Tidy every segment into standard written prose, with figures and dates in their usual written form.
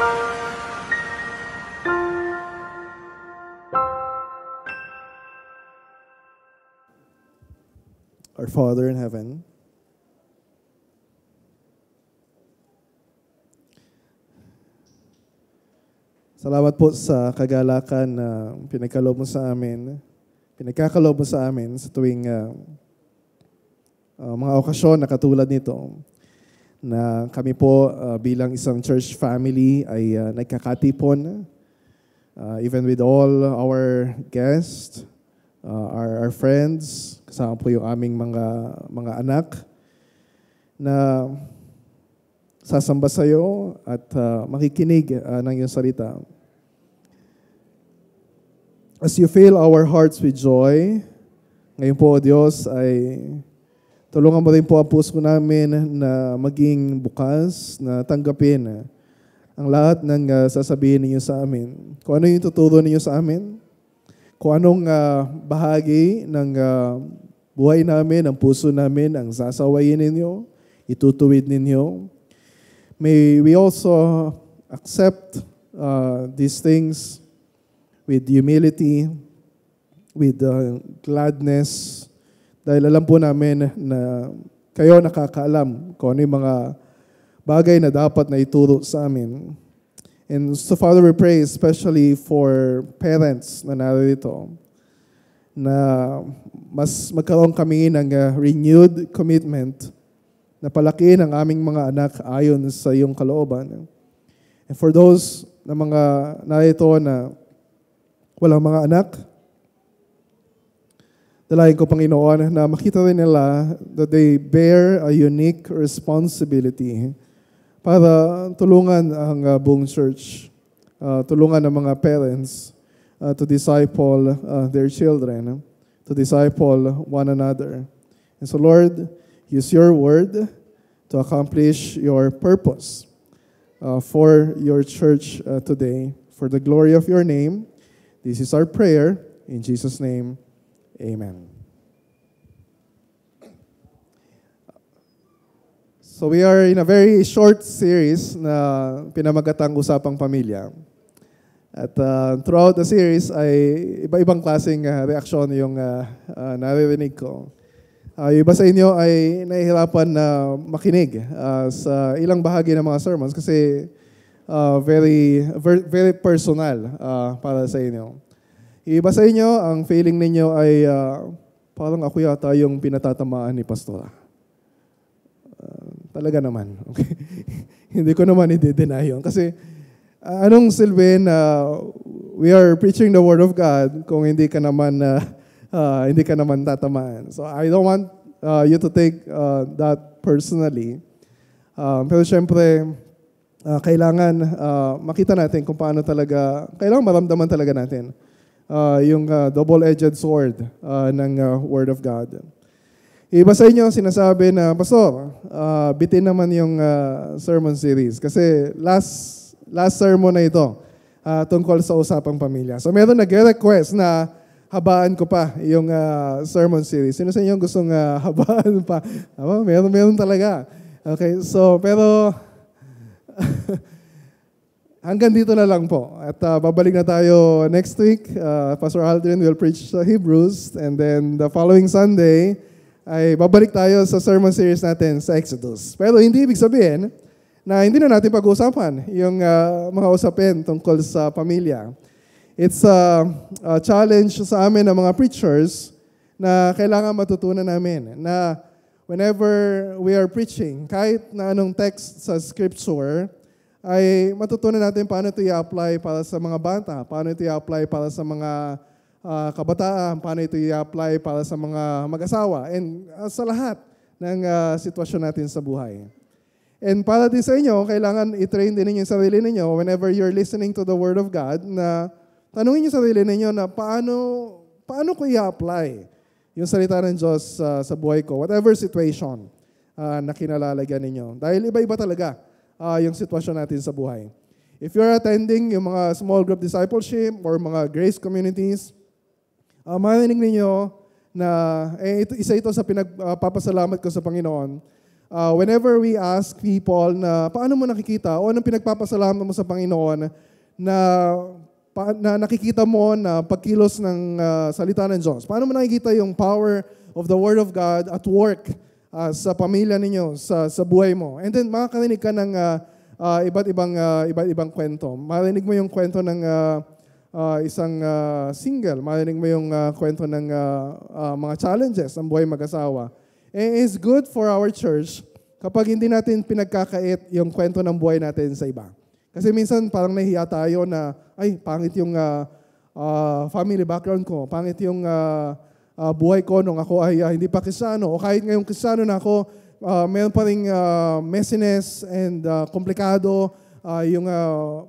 Our Father in heaven, salamat po sa kagalakan na pinagkaloob mo sa amin, pinagkakaloob mo sa amin sa tuwing mga okasyon na katulad nito, na kami po bilang isang church family ay nagkakatipon, even with all our guests, our friends, kasama po yung aming mga anak na sasamba sa iyo at makikinig ng iyong salita. As you fill our hearts with joy, ngayon po, Diyos, ay tulungan mo rin po ang puso namin na maging bukas, na tanggapin ang lahat ng sasabihin ninyo sa amin. Kung ano yung tuturo ninyo sa amin, kung anong bahagi ng buhay namin, ang puso namin, ang sasawayin ninyo, itutuwid ninyo. May we also accept these things with humility, with gladness, dahil alam po namin na kayo nakakaalam kung ano yung mga bagay na dapat na ituro sa amin. And so Father, we pray especially for parents na narito, na mas magkaroon kami ng renewed commitment na palakihin ang aming mga anak ayon sa iyong kalooban. And for those na mga narito na walang mga anak, dalayan ko, Panginoon, na makita rin nila that they bear a unique responsibility para tulungan ang buong church, tulungan ang mga parents to disciple their children, to disciple one another. And so, Lord, use your word to accomplish your purpose for your church today. For the glory of your name, this is our prayer. In Jesus' name, amen. So we are in a very short series na pinamagatang Usapang Pamilya. At throughout the series ay iba-ibang klaseng reaksyon yung naririnig ko. Yung iba sa inyo ay nahihirapan na makinig sa ilang bahagi ng mga sermons kasi very personal para sa inyo. Yung iba sa inyo, ang feeling ninyo ay parang ako yata yung pinatatamaan ni Pastora. Talaga naman. Okay? Hindi ko naman i-deny yun. Kasi anong silbi na we are preaching the Word of God kung hindi ka naman tatamaan. So I don't want you to take that personally. Pero syempre, kailangan makita natin kung paano talaga, kailangan maramdaman talaga natin yung double-edged sword ng Word of God. Iba sa inyo sinasabi na, Pastor, bitin naman yung sermon series. Kasi last sermon na ito tungkol sa Usapang Pamilya. So meron nag-request na habaan ko pa yung sermon series. Sino sa inyo gustong habaan pa? Meron talaga. Okay, so pero hanggang dito na lang po. At babalik na tayo next week. Pastor Aldrin will preach Hebrews. And then the following Sunday, ay babalik tayo sa sermon series natin sa Exodus. Pero hindi ibig sabihin na hindi na natin pag-uusapan yung mga usapin tungkol sa pamilya. It's a challenge sa amin ng mga preachers na kailangan matutunan namin na whenever we are preaching, kahit na anong text sa scripture, ay matutunan natin paano ito i-apply para sa mga bata, paano ito i-apply para sa mga kabataan, paano ito i-apply para sa mga mag-asawa, and sa lahat ng sitwasyon natin sa buhay. And para din sa inyo, kailangan i-train din ninyo yung sarili ninyo whenever you're listening to the Word of God na tanungin yung sarili ninyo na paano ko i-apply yung salita ng Diyos sa buhay ko, whatever situation na kinalalagyan ninyo. Dahil iba-iba talaga yung sitwasyon natin sa buhay. If you're attending yung mga small group discipleship or mga grace communities, marinig ninyo na isa ito sa pinagpapasalamat ko sa Panginoon. whenever we ask people na paano mo nakikita o anong pinagpapasalamat mo sa Panginoon na nakikita mo na pagkilos ng salita ng Diyos. Paano mo nakikita yung power of the Word of God at work sa pamilya ninyo, sa buhay mo. And then makakarinig ka ng iba't ibang kwento. Marinig mo yung kwento ng isang single. Marinig mo yung kwento ng mga challenges ng buhay mag-asawa. And it's good for our church kapag hindi natin pinagkakait yung kwento ng buhay natin sa iba. Kasi minsan parang nahihiya tayo na, ay, pangit yung family background ko, pangit yung buhay ko nung ako ay hindi pa Kristiyano, o kahit ngayong Kristiyano na ako, meron pa ring messiness and komplikado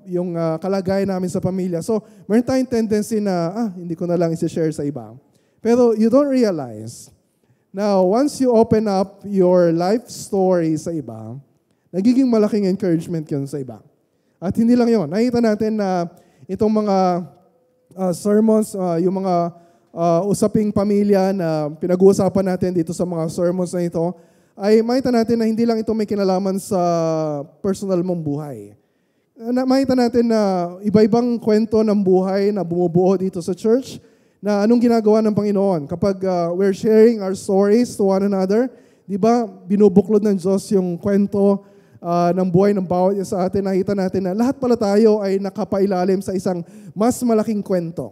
yung kalagayan namin sa pamilya. So, meron tayong tendency na, hindi ko na lang isi-share sa iba. Pero you don't realize, now, once you open up your life story sa iba, nagiging malaking encouragement yun sa iba. At hindi lang yun. Nakita natin na itong mga sermons, yung mga usaping pamilya na pinag-uusapan natin dito sa mga sermons na ito, ay makita natin na hindi lang ito may kinalaman sa personal mong buhay. Makita natin na iba-ibang kwento ng buhay na bumubuo dito sa church, na anong ginagawa ng Panginoon. Kapag we're sharing our stories to one another, di ba, binubuklod ng Diyos yung kwento ng buhay ng bawat isa sa atin. Nakita natin na lahat pala tayo ay nakapailalim sa isang mas malaking kwento.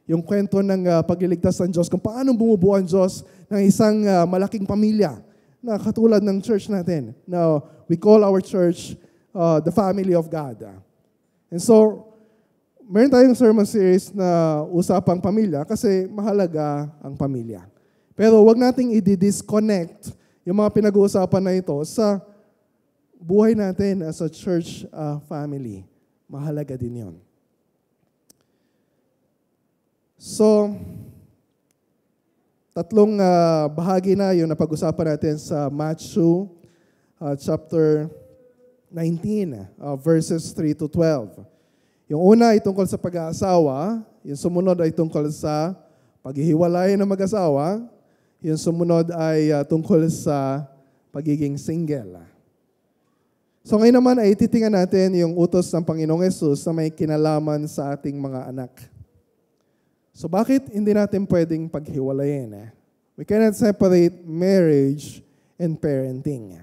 Yung kwento ng pagliligtas ng Diyos, kung paano bumubuo ang Diyos ng isang malaking pamilya na katulad ng church natin. Now, we call our church the family of God. And so, meron tayong sermon series na usapang pamilya kasi mahalaga ang pamilya. Pero wag nating i-disconnect yung mga pinag-uusapan na ito sa buhay natin as a church family. Mahalaga din yon. So, tatlong bahagi na yung napag-usapan natin sa Matthew chapter 19, verses 3 to 12. Yung una ay tungkol sa pag-aasawa, yung sumunod ay tungkol sa paghihiwalay ng mag-asawa, yung sumunod ay tungkol sa pagiging single. So ngayon naman ay titingnan natin yung utos ng Panginoong Yesus na may kinalaman sa ating mga anak. So bakit hindi natin pwedeng paghiwalayin? We cannot separate marriage and parenting.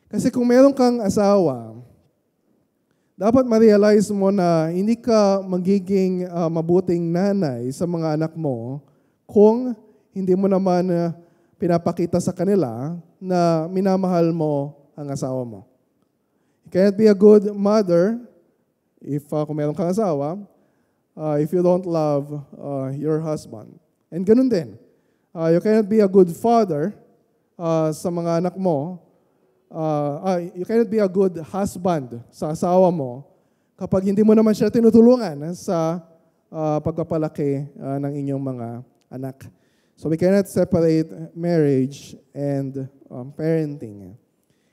Kasi kung meron kang asawa, dapat ma-realize mo na hindi ka magiging mabuting nanay sa mga anak mo kung hindi mo naman pinapakita sa kanila na minamahal mo ang asawa mo. You cannot be a good mother if kung meron kang asawa, if you don't love your husband. And ganun din. You cannot be a good father sa mga anak mo. You cannot be a good husband sa asawa mo kapag hindi mo naman siya tinutulungan sa pagpapalaki ng inyong mga anak. So we cannot separate marriage and parenting.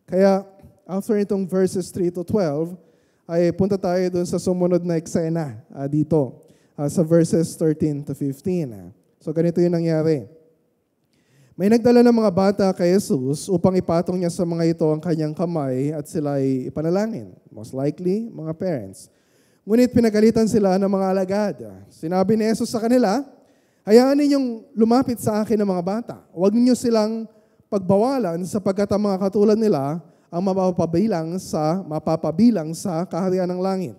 Kaya after itong verses 3 to 12, ay punta tayo dun sa sumunod na eksena dito sa verses 13 to 15. So ganito yung nangyari. May nagdala ng mga bata kay Jesus upang ipatong niya sa mga ito ang kanyang kamay at sila ay ipanalangin. Most likely, mga parents. Ngunit pinagalitan sila ng mga alagad. Sinabi ni Jesus sa kanila, hayaan ninyong lumapit sa akin ng mga bata. Huwag ninyo silang pagbawalan sapagkat ang mga katulad nila ang mapapabilang sa kaharian ng langit.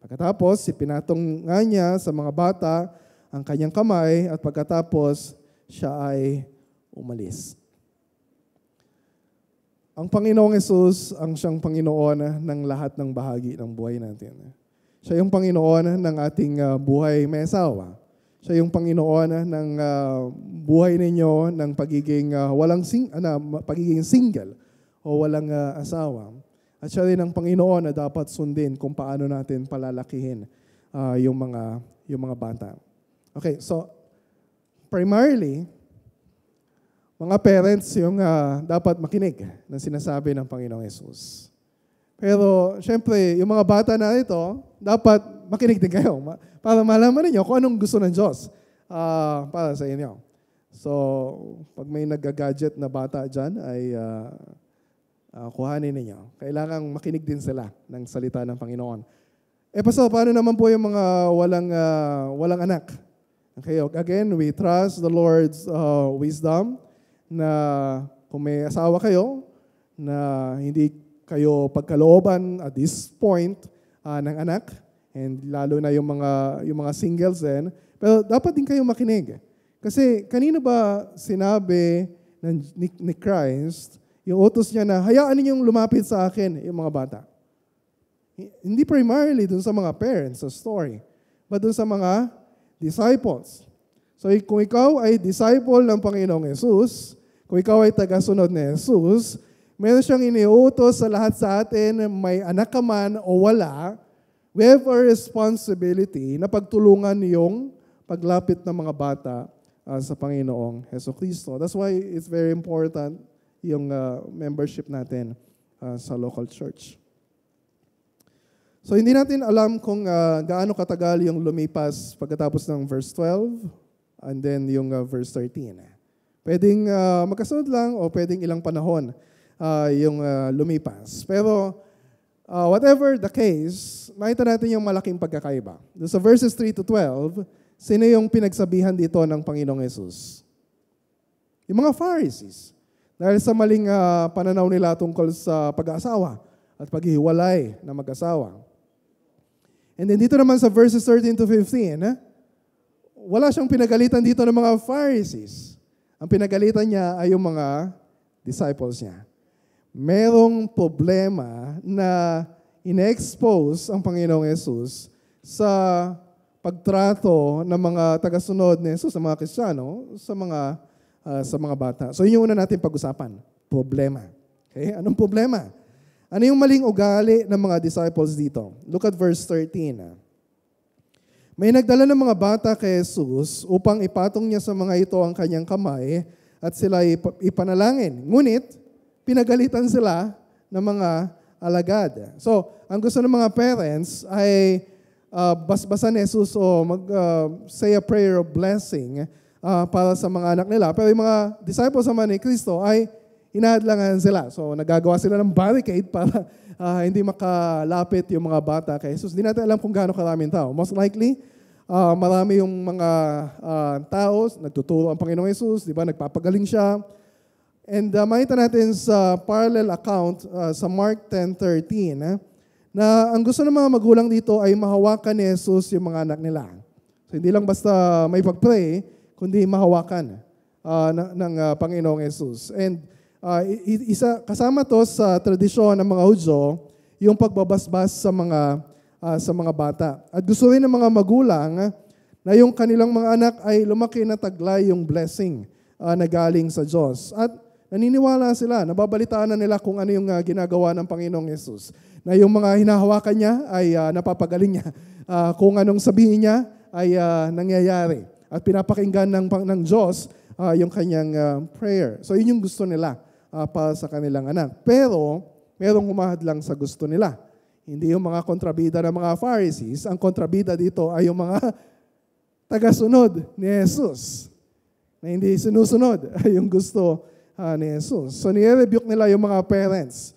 Pagkatapos, ipinatong nga niya sa mga bata ang kanyang kamay at pagkatapos siya ay umalis. Ang Panginoong Yesus ang siyang Panginoon ng lahat ng bahagi ng buhay natin. Siya yung Panginoon ng ating buhay may asawa. Siya yung Panginoon ng buhay ninyo ng pagiging pagiging single o walang asawa. At siya rin ang Panginoon na dapat sundin kung paano natin palalakihin yung mga bata. Okay, so primarily, mga parents yung dapat makinig ng sinasabi ng Panginoong Yesus. Pero, syempre, yung mga bata na ito, dapat makinig din kayo para malaman ninyo kung anong gusto ng Diyos para sa inyo. So, pag may nag-gadget na bata dyan, ay kuhanin ninyo. Kailangang makinig din sila ng salita ng Panginoon. Pastor, paano naman po yung mga walang anak? Okay, again, we trust the Lord's wisdom na kung may asawa kayo na hindi kayo pagkalooban at this point ng anak, and lalo na yung mga singles din, pero dapat din kayo makinig. Kasi kanino ba sinabi ni Christ, yung utos niya na hayaan ninyong lumapit sa akin yung mga bata? Hindi primarily dun sa mga parents sa story, but dun sa mga disciples. So kung ikaw ay disciple ng Panginoong Jesus, kung ikaw ay tagasunod ni Jesus, meron siyang iniutos sa lahat sa atin, may anak ka man o wala, we have a responsibility na pagtulungan yung paglapit ng mga bata sa Panginoong Jesucristo. That's why it's very important yung membership natin sa local church. So hindi natin alam kung gaano katagal yung lumipas pagkatapos ng verse 12 and then yung verse 13. Pwedeng magkasunod lang o pwedeng ilang panahon yung lumipas. Pero whatever the case, makita natin yung malaking pagkakaiba. Doon sa verses 3 to 12, sino yung pinagsabihan dito ng Panginoong Jesus? Yung mga Pharisees. Dahil sa maling pananaw nila tungkol sa pag-aasawa at paghihiwalay ng mag-asawa. And then dito naman sa verses 13 to 15, wala siyang pinagalitan dito ng mga Pharisees. Ang pinagalitan niya ay yung mga disciples niya. Merong problema na ine-expose ang Panginoong Jesus sa pagtrato ng mga tagasunod ni Jesus, sa mga Kristiyano, sa mga bata. So yun yung una natin pag-usapan, problema. Okay? Anong problema? Ano yung maling ugali ng mga disciples dito? Look at verse 13. May nagdala ng mga bata kay Jesus upang ipatong niya sa mga ito ang kanyang kamay at sila ipanalangin. Ngunit, pinagalitan sila ng mga alagad. So, ang gusto ng mga parents ay basbasan ni Jesus o say a prayer of blessing para sa mga anak nila. Pero yung mga disciples naman ni Kristo ay hinahadlangan sila. So, nagagawa sila ng barricade para hindi makalapit yung mga bata kay Jesus. Hindi natin alam kung gaano karaming tao. Most likely, marami yung mga tao, nagtuturo ang Panginoong Jesus, di ba? Nagpapagaling siya. And makita natin sa parallel account sa Mark 10:13 na ang gusto ng mga magulang dito ay mahawakan ni Jesus yung mga anak nila. So, hindi lang basta may pag-pray, kundi mahawakan ng Panginoong Jesus. And kasama to sa tradisyon ng mga Hudyo, yung pagbabasbas sa mga bata. At gusto rin ng mga magulang na yung kanilang mga anak ay lumaki na taglay yung blessing na galing sa Diyos. At naniniwala sila, nababalitaan na nila kung ano yung ginagawa ng Panginoong Jesus. Na yung mga hinahawakan niya ay napapagaling niya. Kung anong sabihin niya ay nangyayari. At pinapakinggan ng Diyos yung kanyang prayer. So yun yung gusto nila para sa kanilang anak. Pero, merong humahadlang sa gusto nila. Hindi yung mga kontrabida ng mga Pharisees. Ang kontrabida dito ay yung mga tagasunod ni Jesus. Na hindi sinusunod ay yung gusto ni Jesus. So, nire-rebuke nila yung mga parents.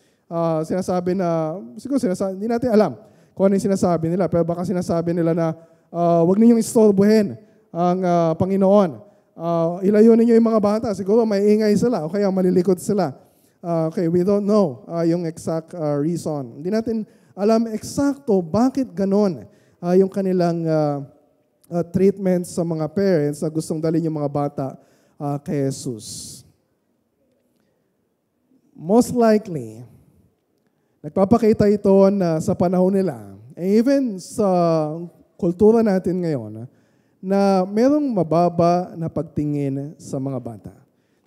Sinasabi na, siguro hindi natin alam kung ano yung sinasabi nila. Pero baka sinasabi nila na, huwag ninyong istorbohin ang Panginoon. Ilayo ninyo yung mga bata. Siguro may ingay sila o kaya malilikot sila. Okay, we don't know yung exact reason. Hindi natin alam eksakto bakit ganon yung kanilang treatment sa mga parents na gustong dalhin yung mga bata kay Jesus. Most likely, nagpapakita ito na sa panahon nila, even sa kultura natin ngayon, na merong mababa na pagtingin sa mga bata.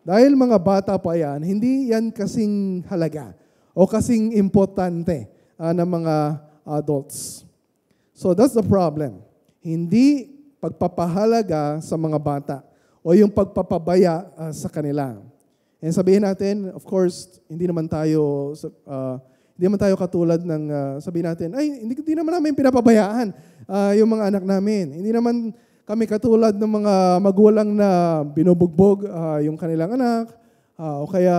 Dahil mga bata pa yan, hindi yan kasing halaga o kasing importante ng mga adults. So that's the problem. Hindi pagpapahalaga sa mga bata o yung pagpapabaya sa kanila. And sabihin natin, of course, hindi naman tayo katulad ng sabihin natin, ay, hindi naman namin pinapabayaan yung mga anak namin. Hindi naman kami katulad ng mga magulang na binubugbog yung kanilang anak, o kaya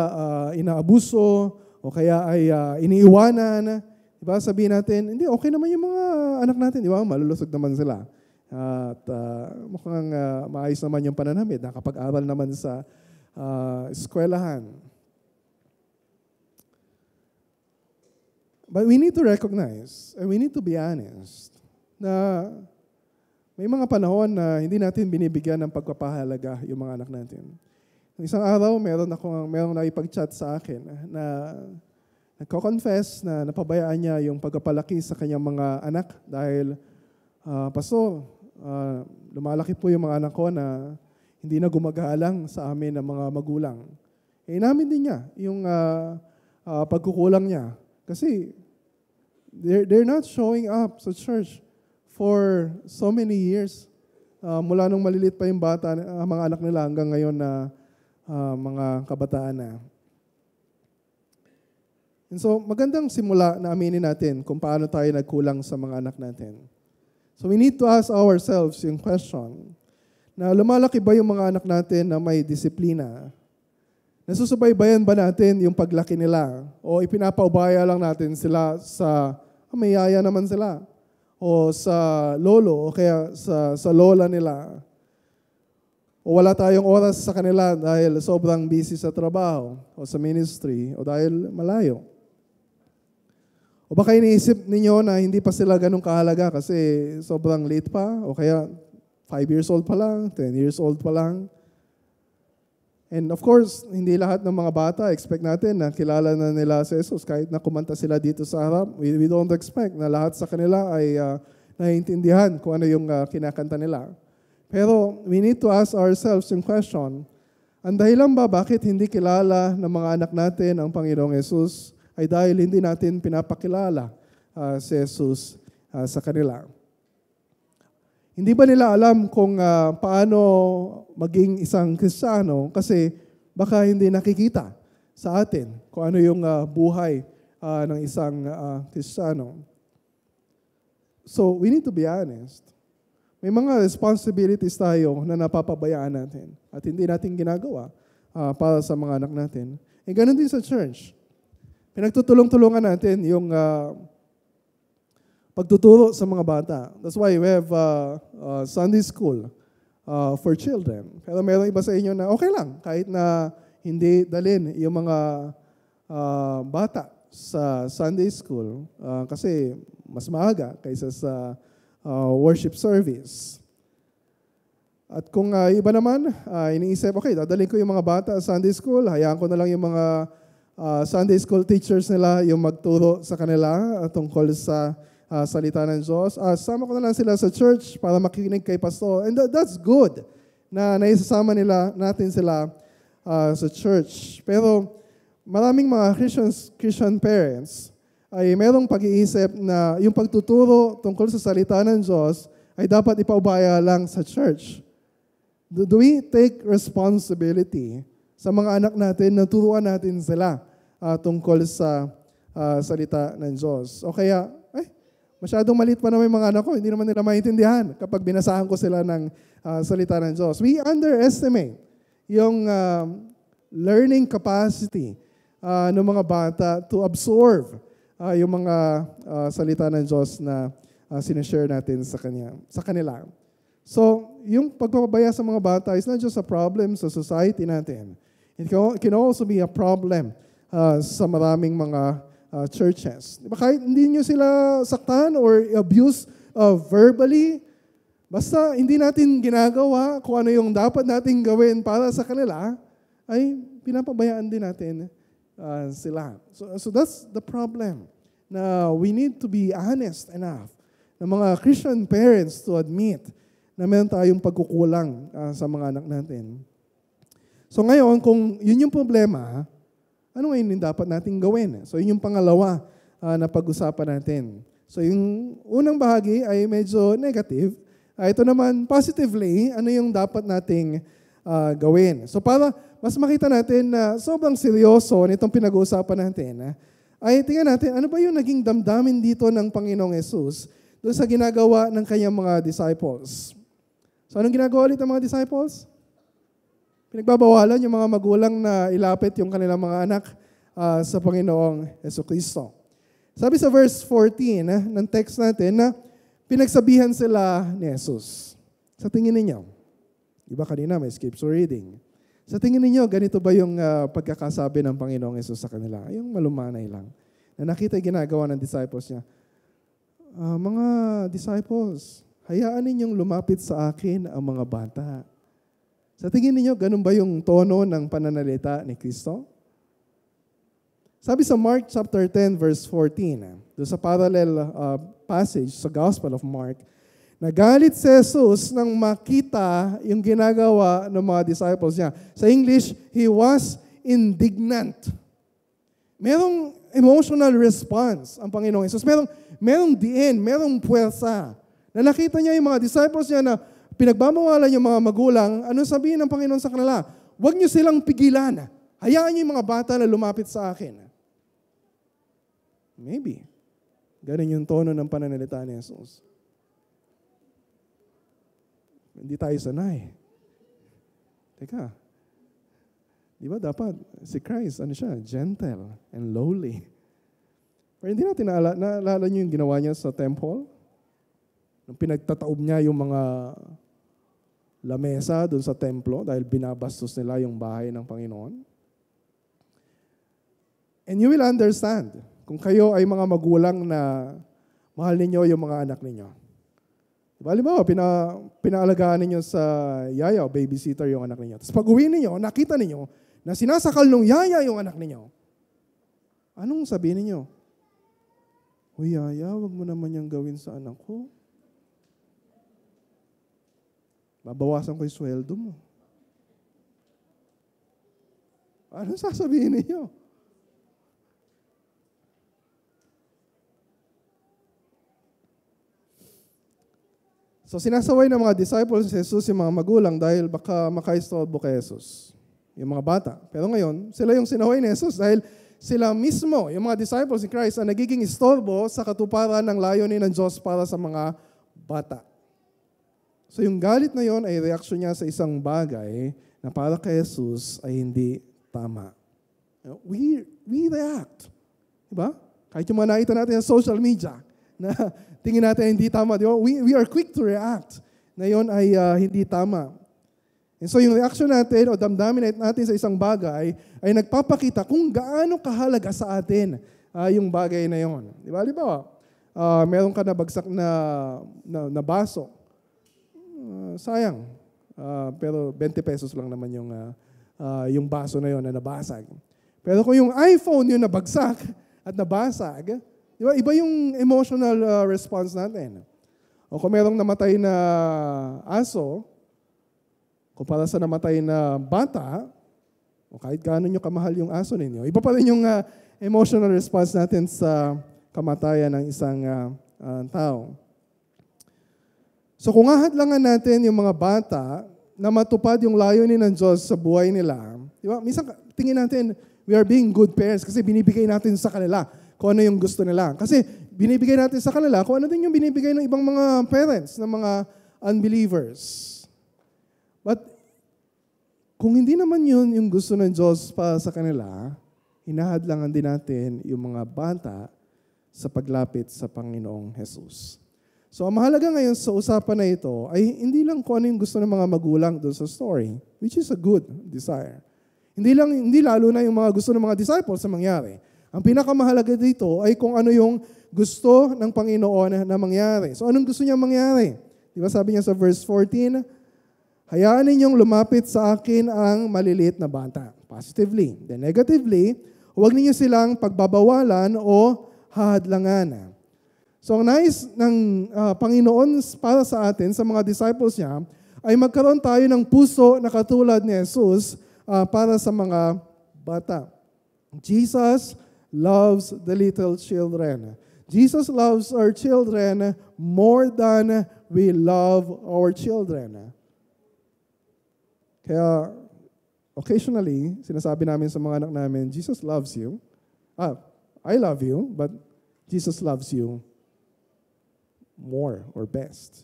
inaabuso, o o kaya ay iniiwanan. Diba? Sabihin natin, hindi, okay naman yung mga anak natin, di ba? Malulusog naman sila. At mukhang maayos naman yung pananamit, nakapag-aral naman sa eskwelahan. But we need to recognize, and we need to be honest, na may mga panahon na hindi natin binibigyan ng pagpapahalaga yung mga anak natin. Isang araw, merong nakipag-chat sa akin na nagko-confess na napabayaan niya yung pagpapalaki sa kanyang mga anak dahil, Pastor, lumalaki po yung mga anak ko na hindi na gumagalang sa amin ng mga magulang. Inamin din niya yung pagkukulang niya. Kasi they're not showing up sa church for so many years. Mula nung malilit pa yung bata, mga anak nila hanggang ngayon na mga kabataan na. And so, magandang simula na aminin natin kung paano tayo nagkulang sa mga anak natin. So, we need to ask ourselves yung question, na lumalaki ba yung mga anak natin na may disiplina? Nasusubaybayan ba natin yung paglaki nila? O ipinapaubaya lang natin sila sa, may yaya naman sila? O sa lolo, o kaya sa lola nila? O wala tayong oras sa kanila dahil sobrang busy sa trabaho o sa ministry o dahil malayo. O baka iniisip ninyo na hindi pa sila ganun kahalaga kasi sobrang late pa o kaya 5 years old pa lang, 10 years old pa lang. And of course, hindi lahat ng mga bata expect natin na kilala na nila si Jesus kahit na kumanta sila dito sa harap. We don't expect na lahat sa kanila ay naiintindihan kung ano yung kinakanta nila. Pero we need to ask ourselves yung question, ang dahilan ba bakit hindi kilala ng mga anak natin ang Panginoong Jesus ay dahil hindi natin pinapakilala si Jesus sa kanila. Hindi ba nila alam kung paano maging isang Kristiyano kasi baka hindi nakikita sa atin kung ano yung buhay ng isang Kristiyano. So we need to be honest. May mga responsibilities tayo na napapabayaan natin at hindi natin ginagawa para sa mga anak natin. E ganun din sa church. Pinagtutulong-tulungan natin yung pagtuturo sa mga bata. That's why we have Sunday school for children. Pero meron iba sa inyo na okay lang kahit na hindi dalhin yung mga bata sa Sunday school kasi mas maaga kaysa sa worship service. At kung iba naman, iniisip, okay, dadalhin ko yung mga bata sa Sunday school, hayaan ko na lang yung mga Sunday school teachers nila yung magturo sa kanila tungkol sa salita ng Diyos. Sama ko na lang sila sa church para makikinig kay pastor. And that's good na naisasama natin sila sa church. Pero maraming mga Christian parents ay merong pag-iisip na yung pagtuturo tungkol sa salita ng Diyos ay dapat ipaubaya lang sa church. Do we take responsibility sa mga anak natin na turuan natin sila tungkol sa salita ng Diyos? O kaya, masyadong maliit pa naman yung mga anak ko, hindi naman nila maintindihan kapag binasahan ko sila ng salita ng Diyos. We underestimate yung learning capacity ng mga bata to absorb yung mga salita ng Diyos na sinashare natin sa kanila. So, yung pagpapabaya sa mga bata is not just a problem sa society natin. It can also be a problem sa maraming mga churches. Diba, kahit hindi nyo sila saktan or abuse verbally, basta hindi natin ginagawa kung ano yung dapat natin gawin para sa kanila, ay pinapabayaan din natin sila. So that's the problem. Na we need to be honest enough na mga Christian parents to admit na meron tayong pagkukulang sa mga anak natin. So ngayon, kung yun yung problema, ano ngayon yung dapat natin gawin? So yun yung pangalawa na pag-usapan natin. So yung unang bahagi ay medyo negative. Ito naman, positively, ano yung dapat nating gawin? So para mas makita natin na sobrang seryoso nitong pinag-uusapan natin, ay tingnan natin, ano ba yung naging damdamin dito ng Panginoong Yesus doon sa ginagawa ng kanyang mga disciples? So anong ginagawa ulit ng mga disciples? Pinagbabawalan yung mga magulang na ilapit yung kanilang mga anak sa Panginoong Jesucristo. Sabi sa verse 14 ng text natin na pinagsabihan sila ni Jesus. Sa tingin ninyo, di ba kanina may scripture reading? Sa tingin ninyo, ganito ba yung pagkakasabi ng Panginoong Jesus sa kanila? Yung malumanay lang. Na nakita yung ginagawa ng disciples niya. Mga disciples, hayaan ninyong lumapit sa akin ang mga bata. Sa tingin ninyo, ganun ba yung tono ng pananalita ni Kristo? Sabi sa Mark chapter 10 verse 14, doon sa parallel passage sa Gospel of Mark, nagalit si Jesus nang makita yung ginagawa ng mga disciples niya. Sa English, he was indignant. Merong emotional response ang Panginoong Jesus. Merong diin, merong puwersa. Na nakita niya yung mga disciples niya na pinagbabawalan yung mga magulang, ano sabihin ng Panginoon sa kanila? Huwag niyo silang pigilan. Hayaan niyo yung mga bata na lumapit sa akin. Maybe. Ganun yung tono ng pananalita ni Jesus. Hindi tayo sanay. Teka, di ba dapat si Christ, ano siya, gentle and lowly. Pero hindi natin naalala niyo yung ginawa niya sa temple? Nung pinagtataob niya yung mga lamesa doon sa templo dahil binabastos nila yung bahay ng Panginoon. And you will understand kung kayo ay mga magulang na mahal ninyo yung mga anak ninyo. Diba, halimbawa, pinaalagaan ninyo sa yaya o babysitter yung anak ninyo. Tapos pag uwi ninyo, nakita ninyo na sinasakal ng yaya yung anak ninyo. Anong sabihin ninyo? Uy, yaya, wag mo naman yung gawin sa anak ko. Babawasan ko yung sweldo mo. Anong sasabihin ninyo? So sinasaway ng mga disciples si Jesus yung mga magulang dahil baka makaistorbo kay Jesus, yung mga bata. Pero ngayon, sila yung sinaway ni Jesus dahil sila mismo, yung mga disciples ni Christ, ang nagiging istorbo sa katuparan ng layunin ng Diyos para sa mga bata. So yung galit na yon ay reaksyon niya sa isang bagay na para kay Jesus ay hindi tama. We react. Diba? Kahit yung mga nakita natin sa social media na tingin natin hindi tama. Diba? We are quick to react na yon ay hindi tama. And so yung reaction natin o damdamin natin sa isang bagay ay nagpapakita kung gaano kahalaga sa atin yung bagay na yon. Diba? Diba? Meron ka na bagsak na baso. Sayang. Pero 20 pesos lang naman yung baso na yon na nabasag. Pero kung yung iPhone yung nabagsak at nabasag, di ba, iba yung emotional response natin. O kung merong namatay na aso, kumpara sa namatay na bata, o kahit gaano nyo kamahal yung aso ninyo, iba pa rin yung emotional response natin sa kamatayan ng isang tao. So kung ahadlangan natin yung mga bata na matupad yung layunin ng Diyos sa buhay nila, di ba? Minsan tingin natin, we are being good parents kasi binibigay natin sa kanila kung ano yung gusto nila. Kasi binibigay natin sa kanila kung ano din yung binibigay ng ibang mga parents, ng mga unbelievers. But kung hindi naman yun yung gusto ng Diyos para sa kanila, hinahadlangan din natin yung mga bata sa paglapit sa Panginoong Jesus. So ang mahalaga ngayon sa usapan na ito ay hindi lang kung ano yung gusto ng mga magulang doon sa story, which is a good desire. Hindi lalo na yung mga gusto ng mga disciples na mangyari. Ang pinakamahalaga dito ay kung ano yung gusto ng Panginoon na mangyari. So anong gusto niya mangyari? Di ba sabi niya sa verse 14, hayaan ninyong lumapit sa akin ang maliliit na bata. Positively. Then negatively, huwag ninyo silang pagbabawalan o hahadlangan. So ang nais ng Panginoon para sa atin, sa mga disciples niya, ay magkaroon tayo ng puso na katulad ni Jesus para sa mga bata. Jesus loves the little children. Jesus loves our children more than we love our children. Kaya occasionally, sinasabi namin sa mga anak namin, Jesus loves you. I love you, but Jesus loves you more or best.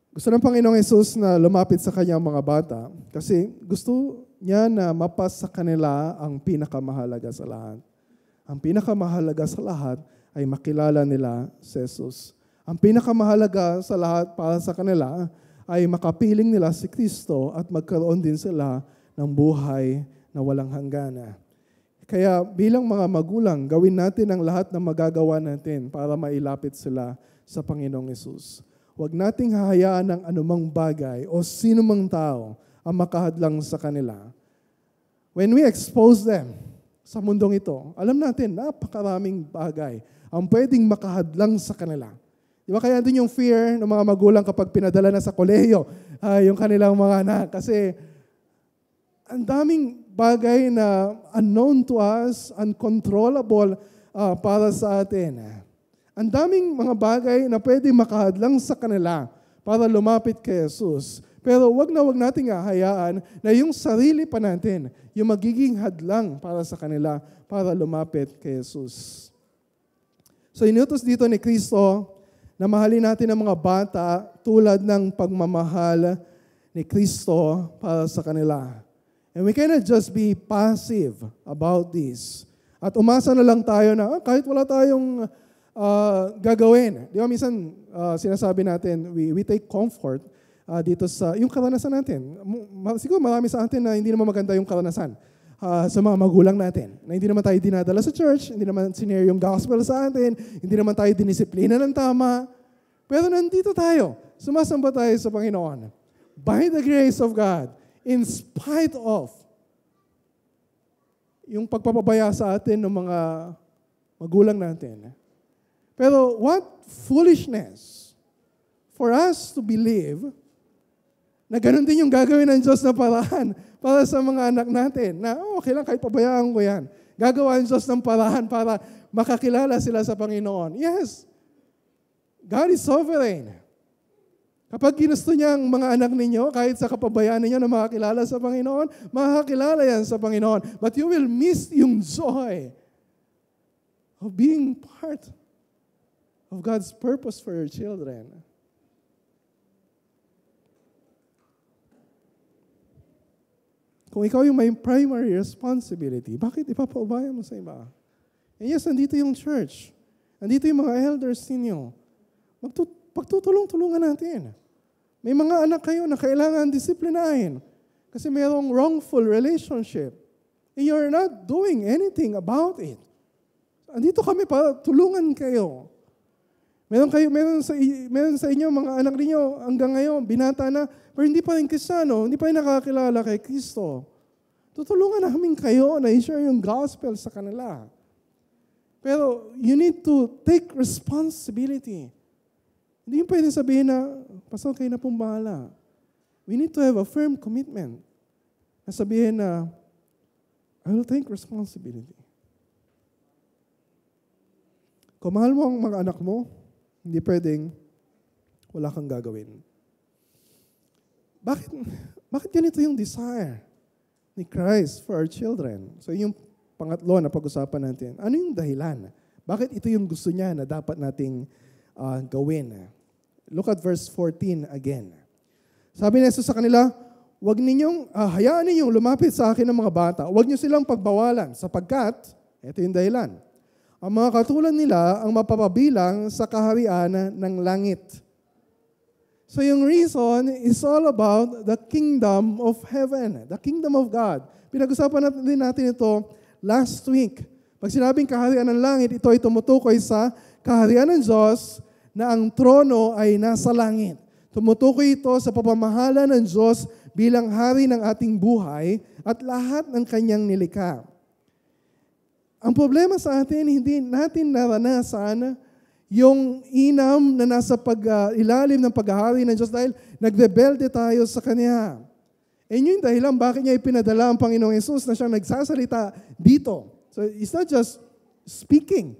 Gusto ng Panginoong Jesus na lumapit sa kanyang mga bata kasi gusto niya na mapasa kanila ang pinakamahalaga sa lahat. Ang pinakamahalaga sa lahat ay makilala nila si Jesus. Ang pinakamahalaga sa lahat para sa kanila ay makapiling nila si Kristo at magkaroon din sila ng buhay na walang hanggan. Kaya bilang mga magulang, gawin natin ang lahat na magagawa natin para mailapit sila sa Panginoong Hesus. Huwag nating hahayaan ng anumang bagay o sinumang tao ang makahadlang sa kanila. When we expose them sa mundong ito, alam natin, napakaraming bagay ang pwedeng makahadlang sa kanila. Di ba kaya doon yung fear ng mga magulang kapag pinadala na sa kolehiyo, yung kanilang mga anak. Kasi ang daming bagay na unknown to us, uncontrollable para sa atin. Ang daming mga bagay na pwedeng makahadlang sa kanila para lumapit kay Jesus. Pero wag nating hahayaan na yung sarili pa natin, yung magiging hadlang para sa kanila para lumapit kay Jesus. So inutos dito ni Kristo na mahalin natin ang mga bata tulad ng pagmamahal ni Kristo para sa kanila. And we cannot just be passive about this. At umasa na lang tayo na kahit wala tayong gagawin. Di ba minsan sinasabi natin, we take comfort dito sa yung karanasan natin. Siguro marami sa atin na hindi naman maganda yung karanasan sa mga magulang natin. Na hindi naman tayo dinadala sa church, hindi naman sinare yung gospel sa atin, hindi naman tayo dinisiplina ng tama. Pero nandito tayo, sumasamba tayo sa Panginoon. By the grace of God, in spite of yung pagpapabaya sa atin ng mga magulang natin. Pero what foolishness for us to believe na ganun din yung gagawin ng Diyos na paraan para sa mga anak natin. Na okay lang, kahit pabayaan ko yan. Gagawa ng Diyos ng paraan para makakilala sila sa Panginoon. Yes, God is sovereign. Kapag ginusto niya ang mga anak ninyo, kahit sa kapabayaan ninyo na makakilala sa Panginoon, makakilala yan sa Panginoon. But you will miss yung joy of being part of God's purpose for your children. Kung ikaw yung may primary responsibility, bakit ipapaubaya mo sa iba? And yes, nandito yung church. Nandito yung mga elders ninyo. Pagtutulong-tulungan natin. May mga anak kayo na kailangan disiplinahin kasi mayroong wrongful relationship. And you're not doing anything about it. Andito kami para tulungan kayo. Meron sa inyo mga anak niyo hanggang ngayon, binata na, pero hindi pa rin Kristiyano, hindi pa rin nakakilala kay Kristo. Tutulungan namin kayo na i-share yung gospel sa kanila. Pero you need to take responsibility. Hindi yung pwede sabihin na, Pastor, kayo na pong bahala. We need to have a firm commitment na sabihin na, I will take responsibility. Kung mahal mo ang mga anak mo, hindi pwedeng wala kang gagawin. Bakit ganito yung desire ni Christ for our children? So yung pangatlo na pag-usapan natin, ano yung dahilan? Bakit ito yung gusto niya na dapat nating gawin? Look at verse 14 again. Sabi ni Jesus sa kanila, hayaan ninyong lumapit sa akin ng mga bata. Huwag niyo silang pagbawalan sapagkat, ito yung dahilan, ang mga katulad nila ang mapapabilang sa kaharian ng langit. So yung reason is all about the kingdom of heaven, the kingdom of God. Pinag-usapan natin ito last week. Pag sinabing kaharian ng langit, ito ay tumutukoy sa kaharian ng Diyos na ang trono ay nasa langit. Tumutukoy ito sa pamamahala ng Diyos bilang hari ng ating buhay at lahat ng kanyang nilikha. Ang problema sa atin, hindi natin naranasan yung inam na nasa ilalim ng paghahari ng Diyos dahil nagrebelde tayo sa Kanya. And yun dahilan bakit niya ipinadala ang Panginoong Hesus na siyang nagsasalita dito. So it's not just speaking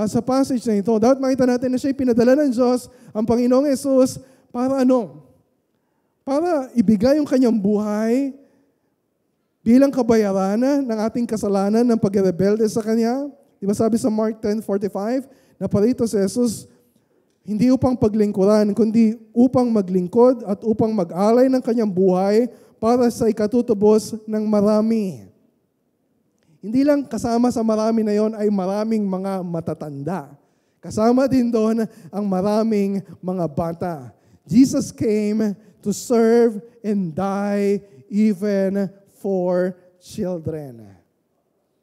sa passage na ito. Dapat makita natin na siya ipinadala ng Diyos, ang Panginoong Hesus, para ano? Para ibigay yung kanyang buhay bilang kabayaran ng ating kasalanan ng pagrebelde sa Kanya. Di ba sabi sa Mark 10:45, na parito si Jesus, hindi upang paglingkuran, kundi upang maglingkod at upang mag-alay ng kanyang buhay para sa ikatutubos ng marami. Hindi lang kasama sa marami na yon ay maraming mga matatanda. Kasama din doon ang maraming mga bata. Jesus came to serve and die even for children.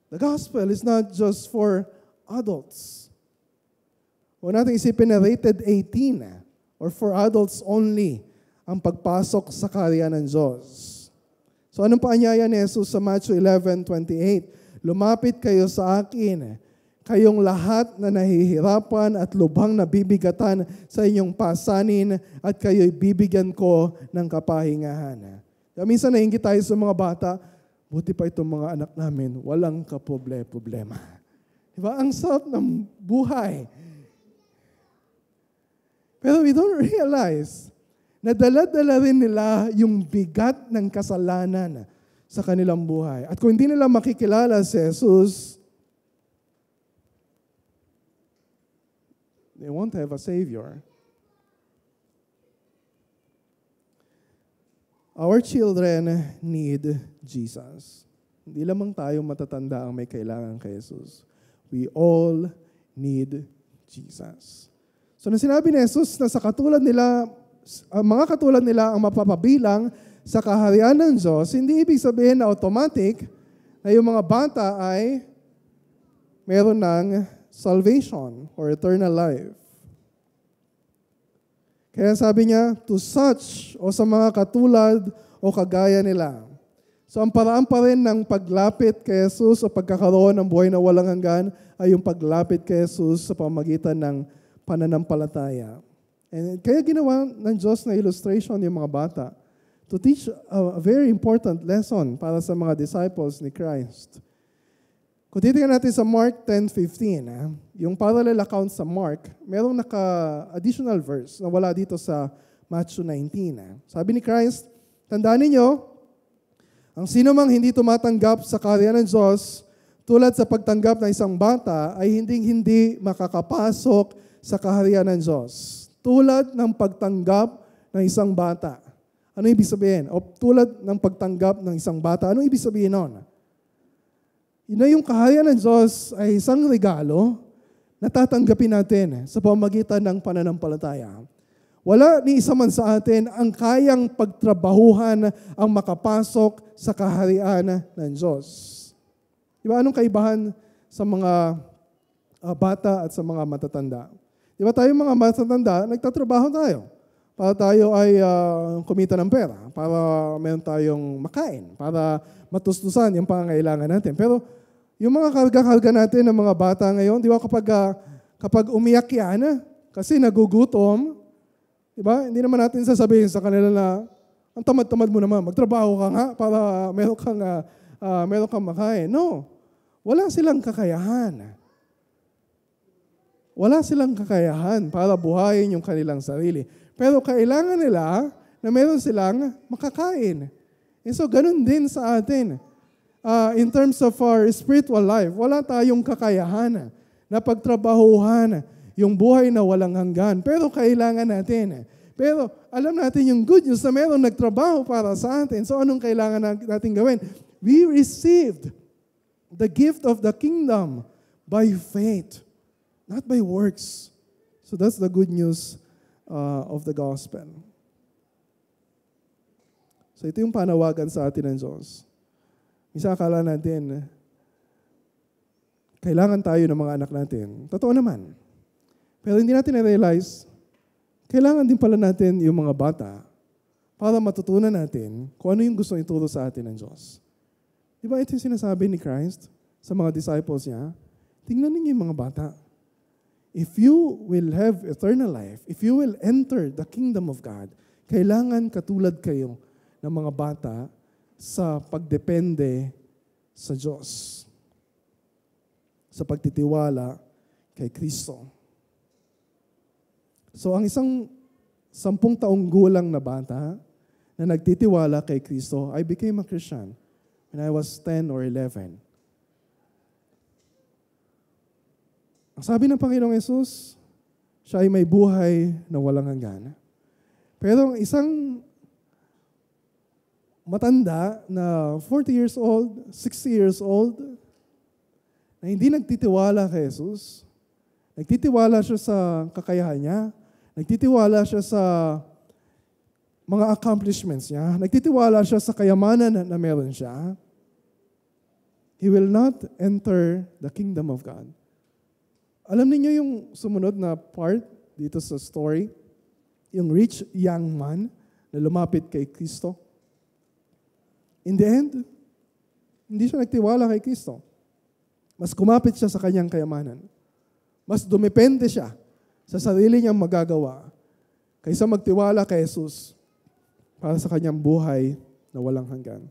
The gospel is not just for adults. Huwag natin isipin na rated 18 or for adults only ang pagpasok sa kaharian ng Diyos. So anong paanyaya ni Jesus sa Matthew 11:28? Lumapit kayo sa akin, kayong lahat na nahihirapan at lubhang nabibigatan sa inyong pasanin at kayo'y bibigyan ko ng kapahingahan. Minsan nainggit tayo sa mga bata, buti pa itong mga anak namin, walang kaproblema. Diba? Ang sarap ng buhay. Pero we don't realize na dala-dala rin nila yung bigat ng kasalanan sa kanilang buhay. At kung hindi nila makikilala si Jesus, they won't have a Savior. Our children need Jesus. Hindi lamang tayo matatanda ang may kailangan kay Jesus. We all need Jesus. So nang sinabi ni Jesus na sa katulad nila, mga katulad nila ang mapapabilang sa kaharian ng Diyos, hindi ibig sabihin na automatic na yung mga bata ay meron ng salvation or eternal life. Kaya sabi niya, to such o sa mga katulad o kagaya nila. So ang paraan pa rin ng paglapit kay Jesus o pagkakaroon ng buhay na walang hanggan ay yung paglapit kay Jesus sa pamagitan ng pananampalataya. And kaya ginawa ng Diyos na illustration yung mga bata to teach a very important lesson para sa mga disciples ni Christ. Kung titingnan natin sa Mark 10:15, yung parallel account sa Mark, merong naka-additional verse na wala dito sa Matthew 19. Sabi ni Christ, tandaan ninyo, ang sino mang hindi tumatanggap sa kaharian ng Diyos, tulad sa pagtanggap ng isang bata, ay hindi makakapasok sa kaharian ng Diyos. Tulad ng pagtanggap ng isang bata. Ano ibig sabihin? O tulad ng pagtanggap ng isang bata, ano ibig sabihin nun? Yun na yung kaharian ng Diyos ay isang regalo na tatanggapin natin sa pamamagitan ng pananampalataya. Wala ni isa man sa atin ang kayang pagtrabahuhan ang makapasok sa kaharian ng Diyos. Diba anong kaibahan sa mga bata at sa mga matatanda? Diba tayo mga matatanda, nagtatrabaho tayo para tayo ay kumita ng pera, para meron tayong makain, para matustusan yung pangangailangan natin. Pero yung mga karga-karga natin ng mga bata ngayon, di ba kapag umiyak yan, kasi nagugutom, di ba? Hindi naman natin sasabihin sa kanila na, ang tamad-tamad mo naman, magtrabaho ka nga para meron kang makain. No, wala silang kakayahan. Wala silang kakayahan para buhayin yung kanilang sarili. Pero kailangan nila na meron silang makakain. And so, ganun din sa atin. In terms of our spiritual life, wala tayong kakayahan na pagtrabahuhan yung buhay na walang hanggan. Pero kailangan natin. Pero alam natin yung good news na meron nagtrabaho para sa atin. So, anong kailangan natin gawin? We received the gift of the kingdom by faith. Not by works. So that's the good news of the gospel. So ito yung panawagan sa atin ng Diyos. Minsan akala natin, kailangan tayo ng mga anak natin. Totoo naman. Pero hindi natin na-realize, kailangan din pala natin yung mga bata para matutunan natin kung ano yung gusto ituro sa atin ng Diyos. Di ba ito yung sinasabi ni Christ sa mga disciples niya? Tingnan ninyo yung mga bata. If you will have eternal life, if you will enter the kingdom of God, kailangan katulad kayo ng mga bata sa pagdepende sa Diyos, sa pagtitiwala kay Kristo. So ang isang 10 taong gulang na bata na nagtitiwala kay Kristo, I became a Christian when I was 10 or 11. Ang sabi ng Panginoong Yesus, siya ay may buhay na walang hanggan. Pero ang isang matanda na 40 years old, 60 years old, na hindi nagtitiwala kay Jesus. Nagtitiwala siya sa kakayahan niya. Nagtitiwala siya sa mga accomplishments niya. Nagtitiwala siya sa kayamanan na meron siya. He will not enter the kingdom of God. Alam niyo yung sumunod na part dito sa story? Yung rich young man na lumapit kay Kristo. In the end, hindi siya nagtiwala kay Kristo. Mas kumapit siya sa kanyang kayamanan. Mas dumepende siya sa sarili niyang magagawa kaysa magtiwala kay Jesus para sa kanyang buhay na walang hanggan.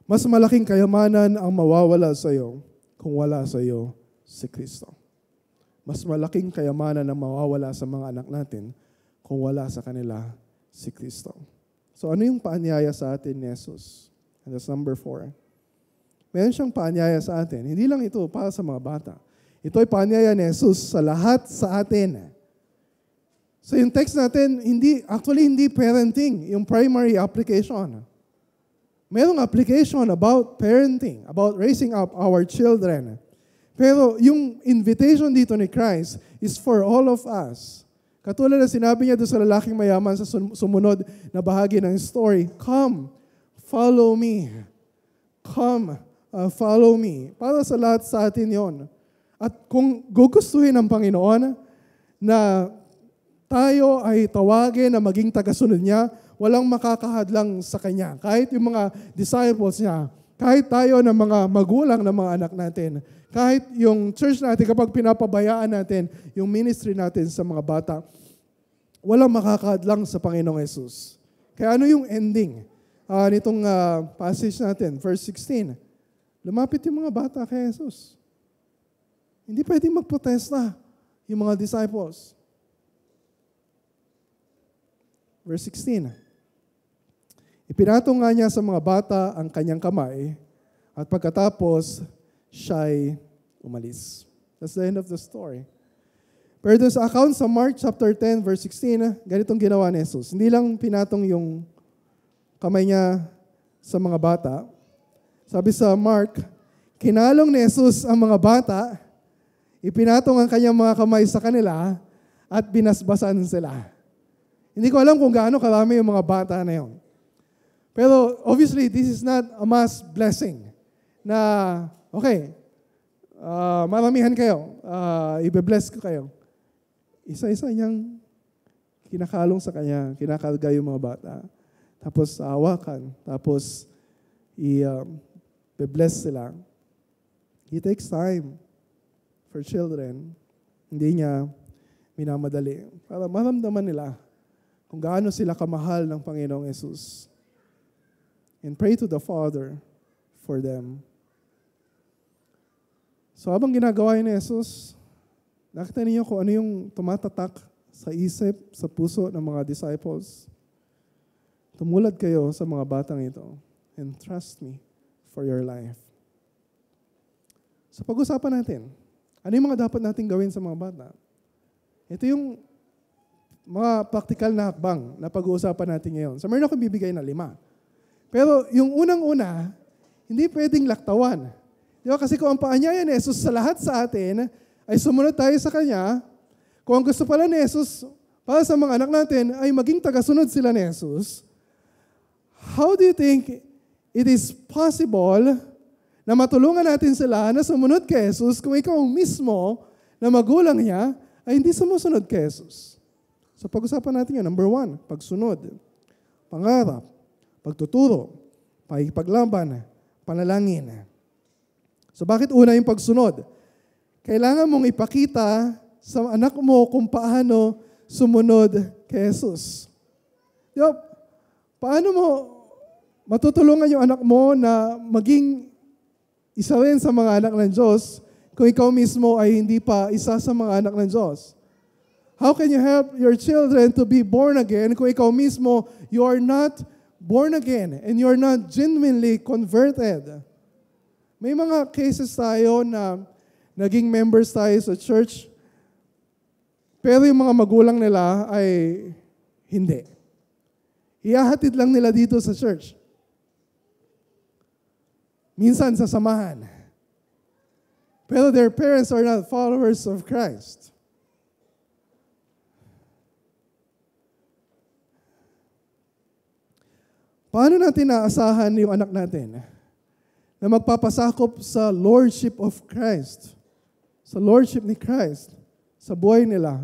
Mas malaking kayamanan ang mawawala sa iyo kung wala sa iyo si Kristo. Mas malaking kayamanan ang mawawala sa mga anak natin kung wala sa kanila si Kristo. So ano yung paanyaya sa atin ni Jesus? And that's number 4. Meron siyang paanyaya sa atin. Hindi lang ito para sa mga bata. Ito ay paanyaya ni Jesus sa lahat sa atin. So yung text natin, hindi parenting, yung primary application. Merong application about parenting, about raising up our children. Pero yung invitation dito ni Christ is for all of us. Katulad na sinabi niya doon sa lalaking mayaman sa sumunod na bahagi ng story, "Come, follow me. Come, follow me." Para sa lahat sa atin yon. At kung gugustuhin ng Panginoon na tayo ay tawagin na maging tagasunod niya, walang makakahadlang sa Kanya. Kahit yung mga disciples niya, kahit tayo ng mga magulang ng mga anak natin, kahit yung church natin, kapag pinapabayaan natin yung ministry natin sa mga bata, walang makakahadlang sa Panginoong Jesus. Kaya ano yung ending nitong passage natin, verse 16? Lumapit yung mga bata kay Jesus. Hindi pwedeng magprotesta yung mga disciples. Verse 16. Ipinatong nga niya sa mga bata ang kanyang kamay at pagkatapos siya'y umalis. That's the end of the story. Pero doon sa account sa Mark chapter 10 verse 16, ganitong ginawa ni Jesus. Hindi lang pinatong yung kamay niya sa mga bata. Sabi sa Mark, kinalong ni Jesus ang mga bata, ipinatong ang kanyang mga kamay sa kanila at binasbasan sila. Hindi ko alam kung gaano karami yung mga bata na yun. Pero obviously, this is not a mass blessing na, okay, maramihan kayo, ibe-bless ko kayo. Isa-isa niyang kinakalong sa kanya, kinakarga yung mga bata. Tapos hawakan, tapos i-bless sila. He takes time for children. Hindi niya minamadali. Para maramdaman nila kung gaano sila kamahal ng Panginoong Jesus. And pray to the Father for them. So habang ginagawa ni Jesus, nakita niyo kung ano yung tumatatak sa isip, sa puso ng mga disciples. Tumulad kayo sa mga batang ito and trust me for your life. So pag-usapan natin, ano yung mga dapat natin gawin sa mga bata? Ito yung mga practical na hakbang na pag-uusapan natin ngayon. So meron akong bibigay na 5. Pero yung unang-una, hindi pwedeng laktawan. Di ba? Kasi kung ang paanyaya ni Jesus sa lahat sa atin ay sumunod tayo sa Kanya, kung ang gusto pala ni Jesus para sa mga anak natin ay maging tagasunod sila ni Jesus, how do you think it is possible na matulungan natin sila na sumunod kay Jesus kung ikaw mismo na magulang niya ay hindi sumusunod kay Jesus? So pag-usapan natin yun. Number 1, pagsunod. Pangarap, pagtuturo, pakikipaglaban, panalangin. So bakit una yung pagsunod? Kailangan mong ipakita sa anak mo kung paano sumunod kay Jesus. Diba? Paano mo matutulungan yung anak mo na maging isa rin sa mga anak ng Diyos kung ikaw mismo ay hindi pa isa sa mga anak ng Diyos? How can you help your children to be born again kung ikaw mismo, you are not born again and you are not genuinely converted? May mga cases tayo na naging members tayo sa church, pero yung mga magulang nila ay hindi. Ihahatid lang nila dito sa church. Minsan sa samahan. Pero their parents are not followers of Christ. Paano natin naasahan yung anak natin na magpapasakop sa Lordship of Christ, sa Lordship ni Christ, sa buhay nila,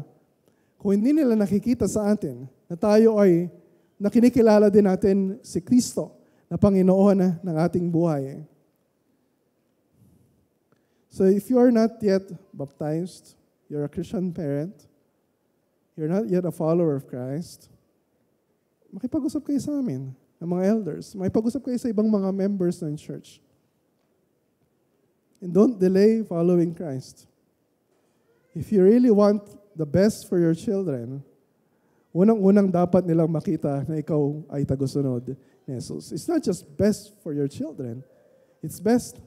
kung hindi nila nakikita sa atin na tayo ay nakinikilala din natin si Kristo na Panginoon ng ating buhay. So if you are not yet baptized, you're a Christian parent, you're not yet a follower of Christ, makipag-usap kayo sa amin, ng mga elders. Makipag-usap kayo sa ibang mga members ng church. And don't delay following Christ. If you really want the best for your children, unang-unang dapat nilang makita na ikaw ay tagusunod ni Jesus. It's not just best for your children. It's best.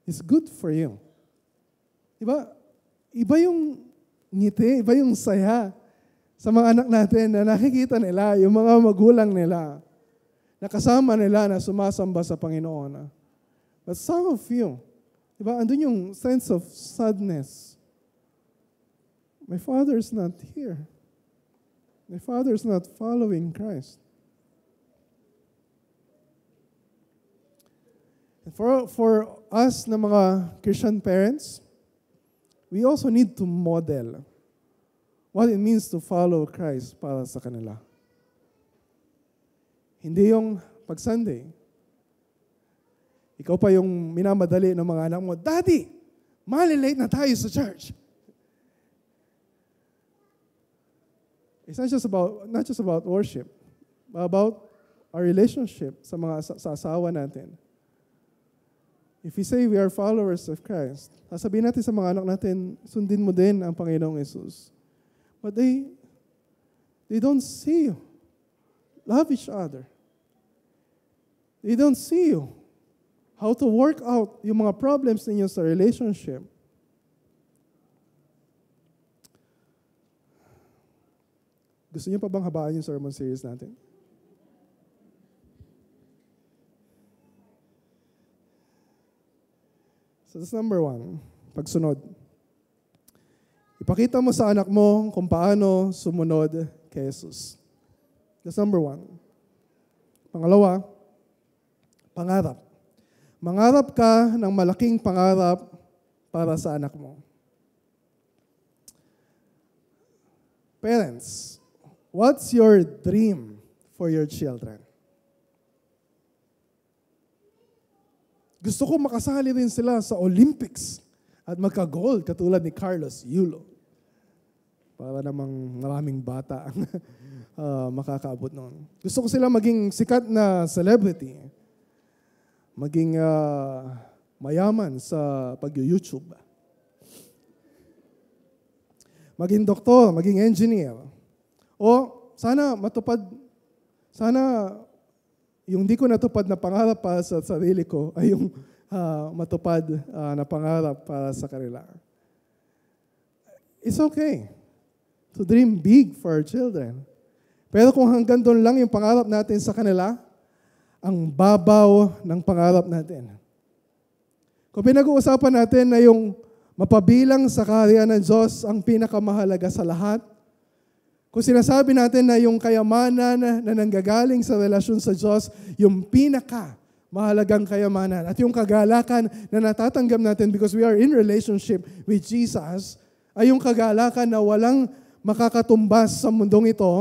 It's good for you. Diba? Iba yung ngiti, iba yung saya sa mga anak natin na nakikita nila, yung mga magulang nila, nakasama nila na sumasamba sa Panginoon. But some of you, diba, andun yung sense of sadness. My father's not here. My father's not following Christ. And for us na mga Christian parents, we also need to model what it means to follow Christ para sa kanila. Hindi yung pag Sunday, ikaw pa yung minamadali ng mga anak mo, Daddy, malilate na tayo sa church. It's not just about worship, but about our relationship sa asawa natin. If we say we are followers of Christ, sasabihin natin sa mga anak natin, sundin mo din ang Panginoong Jesus. But they don't see you. Love each other. They don't see you. How to work out yung mga problems ninyo sa relationship. Gusto niyo pa bang habaan yung sermon series natin? So that's number 1, pagsunod. Ipakita mo sa anak mo kung paano sumunod kay Jesus. That's number 1. Pangalawa, pangarap. Mangarap ka ng malaking pangarap para sa anak mo. Parents, what's your dream for your children? Gusto ko makasali rin sila sa Olympics at magka-gold katulad ni Carlos Yulo. Para namang maraming bata ang makakaabot noon. Gusto ko sila maging sikat na celebrity. Maging mayaman sa pag-YouTube. Maging doktor, maging engineer. O sana yung di ko natupad na pangarap para sa sarili ko ay yung matupad na pangarap para sa kanila. It's okay to dream big for our children. Pero kung hanggang doon lang yung pangarap natin sa kanila, ang babaw ng pangarap natin. Kung pinag-uusapan natin na yung mapabilang sa kaharian ng Diyos ang pinakamahalaga sa lahat, kung sinasabi natin na yung kayamanan na nanggagaling sa relasyon sa Diyos, yung pinakamahalagang kayamanan at yung kagalakan na natatanggap natin because we are in relationship with Jesus, ay yung kagalakan na walang makakatumbas sa mundong ito,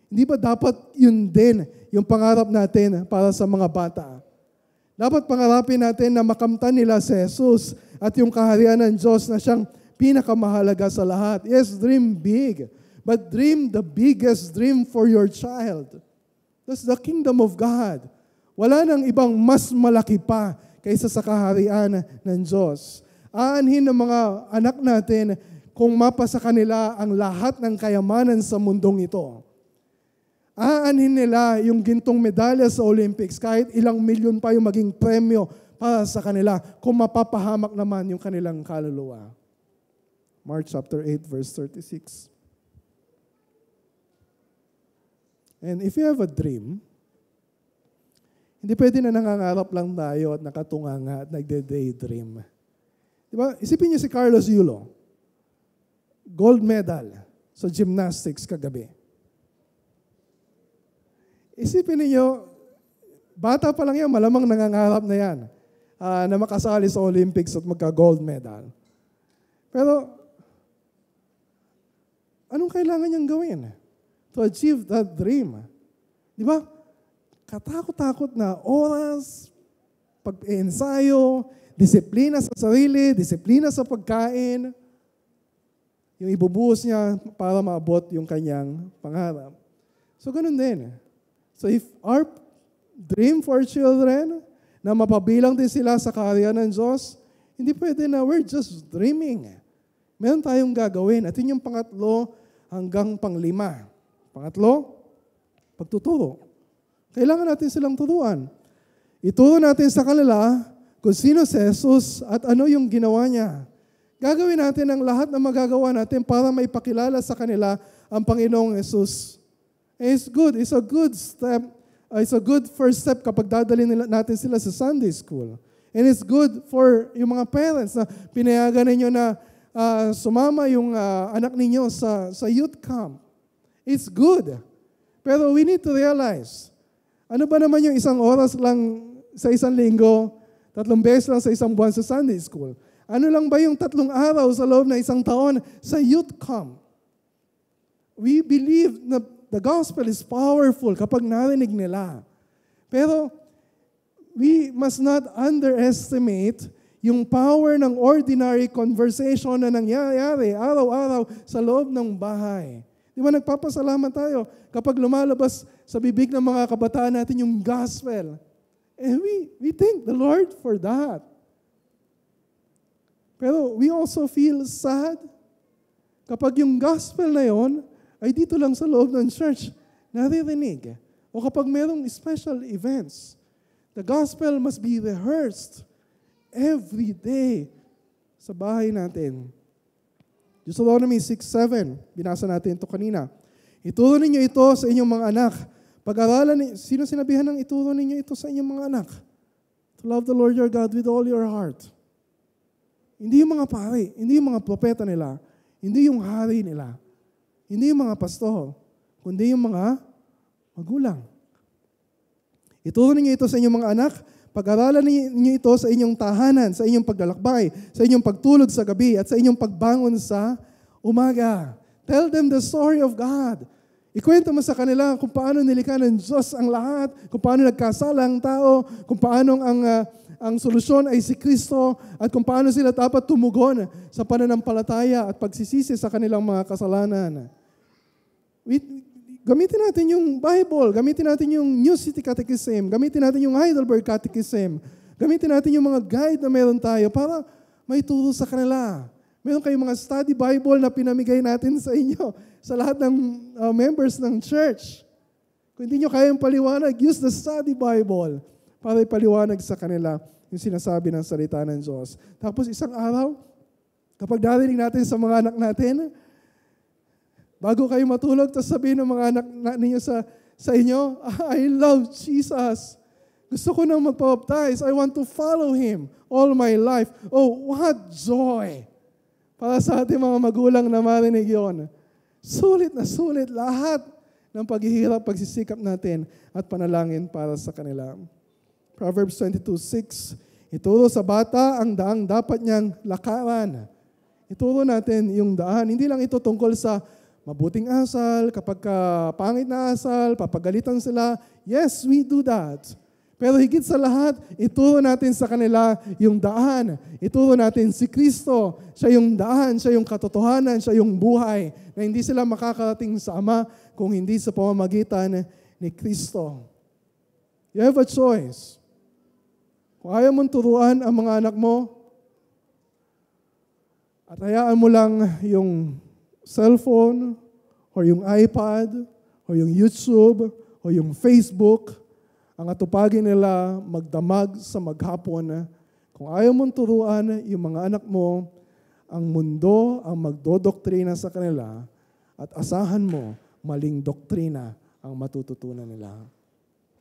hindi ba dapat yun din yung pangarap natin para sa mga bata? Dapat pangarapin natin na makamtan nila si Jesus at yung kaharian ng Diyos na siyang pinakamahalaga sa lahat. Yes, dream big. But dream the biggest dream for your child. That's the kingdom of God. Wala nang ibang mas malaki pa kaysa sa kaharian ng Diyos. Aanhin ng mga anak natin kung mapa sa kanila ang lahat ng kayamanan sa mundong ito. Aanhin nila yung gintong medalya sa Olympics kahit ilang milyon pa yung maging premyo para sa kanila kung mapapahamak naman yung kanilang kaluluwa. Mark chapter 8 verse 36. And if you have a dream, Hindi pwede na nangangarap lang tayo at nakatunganga at nagde-daydream. Di ba? Isipin niyo si Carlos Yulo. Gold medal sa gymnastics kagabi. Isipin niyo, bata pa lang yan, malamang nangangarap na yan na makasali sa Olympics at magka-gold medal. Pero, anong kailangan niyang gawin to achieve that dream? Di ba? Katakot-takot na oras, pag-ensayo, disiplina sa sarili, disiplina sa pagkain, yung ibubuhos niya para maabot yung kanyang pangarap. So, ganun din. So, if our dream for children, na mapabilang din sila sa karya ng Diyos, hindi pwede na we're just dreaming. Meron tayong gagawin. At yun yung pangatlo hanggang panglima. Pangatlo, pagtuturo. Kailangan natin silang turuan. Ituro natin sa kanila kung sino si Jesus at ano yung ginawa niya. Gagawin natin ang lahat na magagawa natin para maipakilala sa kanila ang Panginoong Jesus. It's good. It's a good step. It's a good first step kapag dadalhin natin sila sa Sunday school. And it's good for yung mga parents na pinayagan ninyo na sumama yung anak ninyo sa youth camp. It's good. Pero we need to realize, ano ba naman yung isang oras lang sa isang linggo, 3 beses lang sa isang buwan sa Sunday school? Ano lang ba yung 3 araw sa loob na isang taon sa youth camp? We believe na the gospel is powerful kapag narinig nila. Pero we must not underestimate yung power ng ordinary conversation na nangyayari araw-araw sa loob ng bahay. Di ba nagpapasalamat tayo kapag lumalabas sa bibig ng mga kabataan natin yung gospel. And we thank the Lord for that. Pero we also feel sad kapag yung gospel na yon ay dito lang sa loob ng church naririnig. O kapag merong special events, the gospel must be rehearsed every day sa bahay natin. Deuteronomy 6:7, binasa natin ito kanina. Ituro ninyo ito sa inyong mga anak. Pag-aralan, sino sinabihan ng ituro ninyo ito sa inyong mga anak? To love the Lord your God with all your heart. Hindi yung mga pari, hindi yung mga propeta nila, hindi yung hari nila, hindi yung mga pastor, kundi yung mga magulang. Ituro ninyo ito sa inyong mga anak, pag-aralan ninyo ito sa inyong tahanan, sa inyong paglalakbay, sa inyong pagtulog sa gabi, at sa inyong pagbangon sa umaga. Tell them the story of God. Ikwento mo sa kanila kung paano nilikha ng Diyos ang lahat, kung paano nagkasala ang tao, kung paano ang solusyon ay si Kristo, at kung paano sila dapat tumugon sa pananampalataya at pagsisisi sa kanilang mga kasalanan. Gamitin natin yung Bible, gamitin natin yung New City Catechism, gamitin natin yung Heidelberg Catechism, gamitin natin yung mga guide na meron tayo para may turo sa kanila. Meron kayong mga study Bible na pinamigay natin sa inyo, sa lahat ng members ng church. Kung hindi nyo kayang paliwanag, use the study Bible para ipaliwanag sa kanila yung sinasabi ng salita ng Diyos. Tapos isang araw, kapag darinig natin sa mga anak natin, bago kayo matulog, tapos sabihin ng mga anak ninyo sa inyo, I love Jesus. Gusto ko nang magpa-baptize. I want to follow Him all my life. Oh, what joy! Para sa ating mga magulang na marinig yun. Sulit na sulit lahat ng paghihirap, pagsisikap natin at panalangin para sa kanila. Proverbs 22:6, ituro sa bata ang daang dapat niyang lakaran. Ituro natin yung daan. Hindi lang ito tungkol sa mabuting asal, kapag pangit na asal, papagalitan sila. Yes, we do that. Pero higit sa lahat, ituro natin sa kanila yung daan. Ituro natin si Kristo. Siya yung daan, siya yung katotohanan, siya yung buhay. Na hindi sila makakarating sa Ama kung hindi sa pamamagitan ni Kristo. You have a choice. Kung ayaw mong turuan ang mga anak mo, at hayaan mo lang yung cellphone, or yung iPad, or yung YouTube, o yung Facebook, ang atupagin nila magdamag sa maghapon. Kung ayaw mong turuan yung mga anak mo, ang mundo ang magdodoktrina sa kanila at asahan mo maling doktrina ang matututunan nila.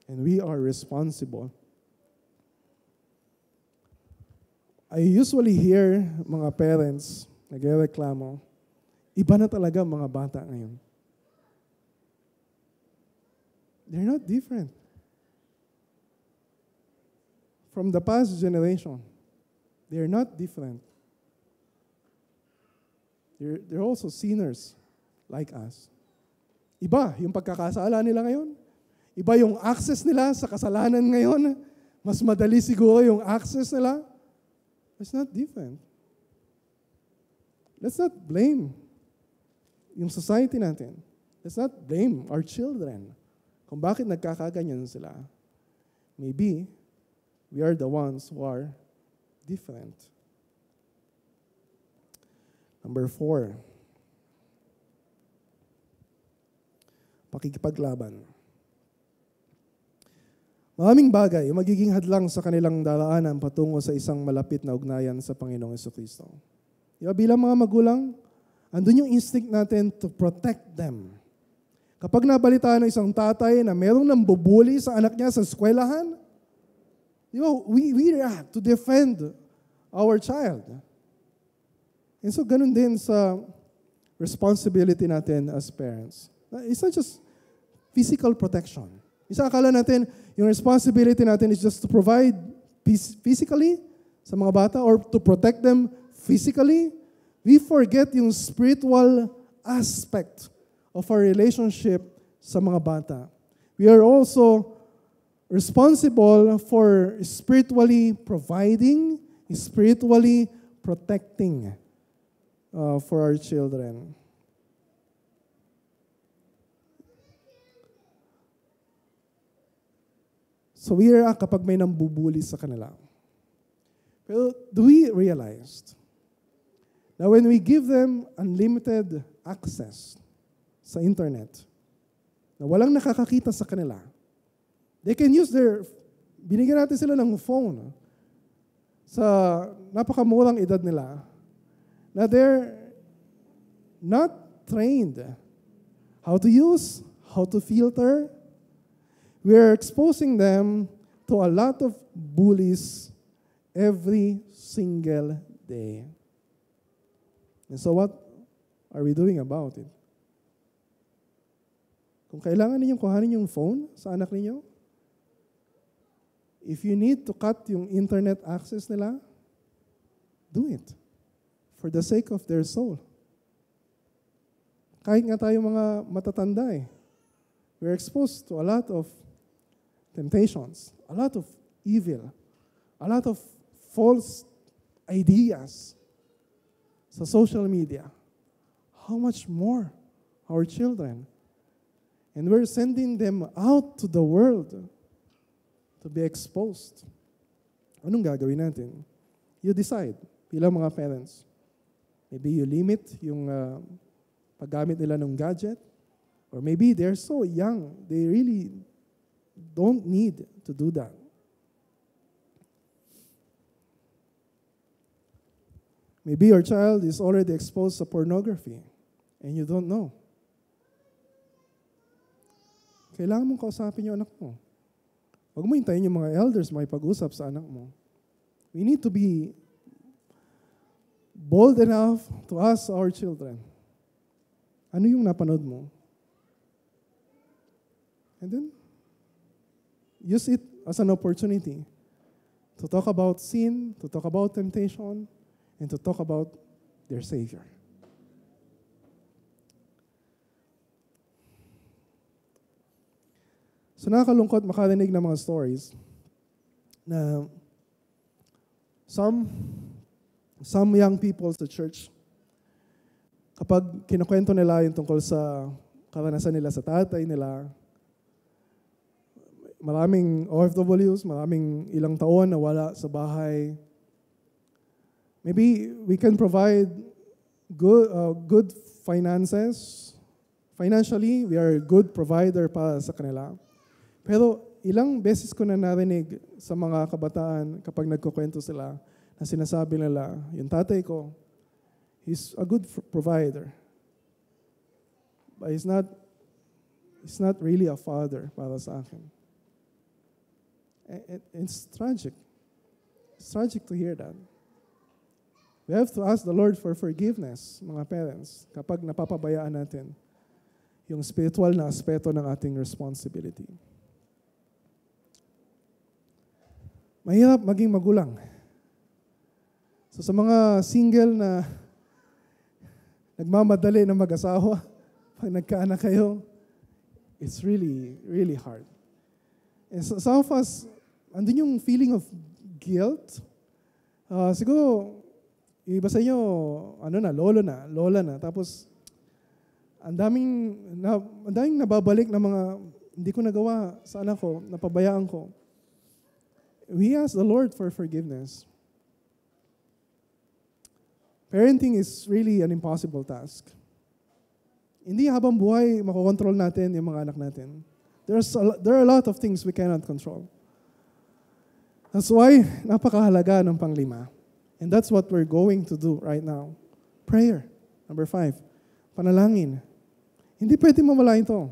And we are responsible. I usually hear mga parents nagrereklamo, iba na talaga mga bata ngayon. They're not different from the past generation. They're not different. They're also sinners like us. Iba yung pagkakasala nila ngayon. Iba yung access nila sa kasalanan ngayon. Mas madali siguro yung access nila. It's not different. Let's not blame yung society natin. Let's not blame our children kung bakit nagkakaganyan sila. Maybe we are the ones who are different. Number 4, pakikipaglaban. Maraming bagay yung magiging hadlang sa kanilang daraanan patungo sa isang malapit na ugnayan sa Panginoong Jesucristo. Bilang mga magulang, andun yung instinct natin to protect them. Kapag nabalitaan ng isang tatay na merong nambubuli sa anak niya sa eskwelahan, we react to defend our child. And so ganun din sa responsibility natin as parents. It's not just physical protection. Isa akala natin, yung responsibility natin is just to provide physically sa mga bata or to protect them physically. We forget yung spiritual aspect of our relationship sa mga bata. We are also responsible for spiritually providing, spiritually protecting for our children. So we react kapag may nambubuli sa kanila. Pero do we realize na when we give them unlimited access sa internet, na walang nakakakita sa kanila, they can use binigyan natin sila ng phone sa napakamurang edad nila, na they're not trained how to use, how to filter. We're exposing them to a lot of bullies every single day. And so what are we doing about it? Kung kailangan ninyong kuhanin yung phone sa anak ninyo, if you need to cut yung internet access nila, do it. For the sake of their soul. Kahit nga tayo mga matatanda we're exposed to a lot of temptations, a lot of evil, a lot of false ideas sa social media. How much more our children? And we're sending them out to the world to be exposed. Anong gagawin natin? You decide, bilang mga parents. Maybe you limit yung paggamit nila ng gadget, or maybe they're so young, they really don't need to do that. Maybe your child is already exposed to pornography and you don't know. Kailangan mong kausapin yung anak mo. Huwag mo hintayin yung mga elders makipag-usap sa anak mo. We need to be bold enough to ask our children, ano yung napanood mo? And then, use it as an opportunity to talk about sin, to talk about temptation, and to talk about their Savior. So nakakalungkot makarinig ng mga stories na some young people sa church, kapag kinukwento nila yung tungkol sa karanasan nila sa tatay nila, maraming OFWs, maraming ilang taon na wala sa bahay. Maybe we can provide good finances. Financially, we are a good provider para sa kanila. Pero ilang beses ko na narinig sa mga kabataan kapag nagkukwento sila na sinasabi nila, yung tatay ko, he's a good provider. But he's not really a father para sa akin. It's tragic. It's tragic to hear that. We have to ask the Lord for forgiveness, mga parents, kapag napapabayaan natin yung spiritual na aspeto ng ating responsibility. Mahirap maging magulang. So sa mga single na nagmamadali na mag-asawa, pag nagkaanak kayo, it's really, really hard. And so, some of us, andun yung feeling of guilt. Siguro, yung iba sa inyo, lola na. Tapos, ang daming nababalik na mga hindi ko nagawa sa anak ko, napabayaan ko. We ask the Lord for forgiveness. Parenting is really an impossible task. Hindi habang buhay makokontrol natin yung mga anak natin. There are a lot of things we cannot control. That's why napakahalaga ng panglima. And that's what we're going to do right now. Prayer. Number 5. Panalangin. Hindi pwede mawala ito.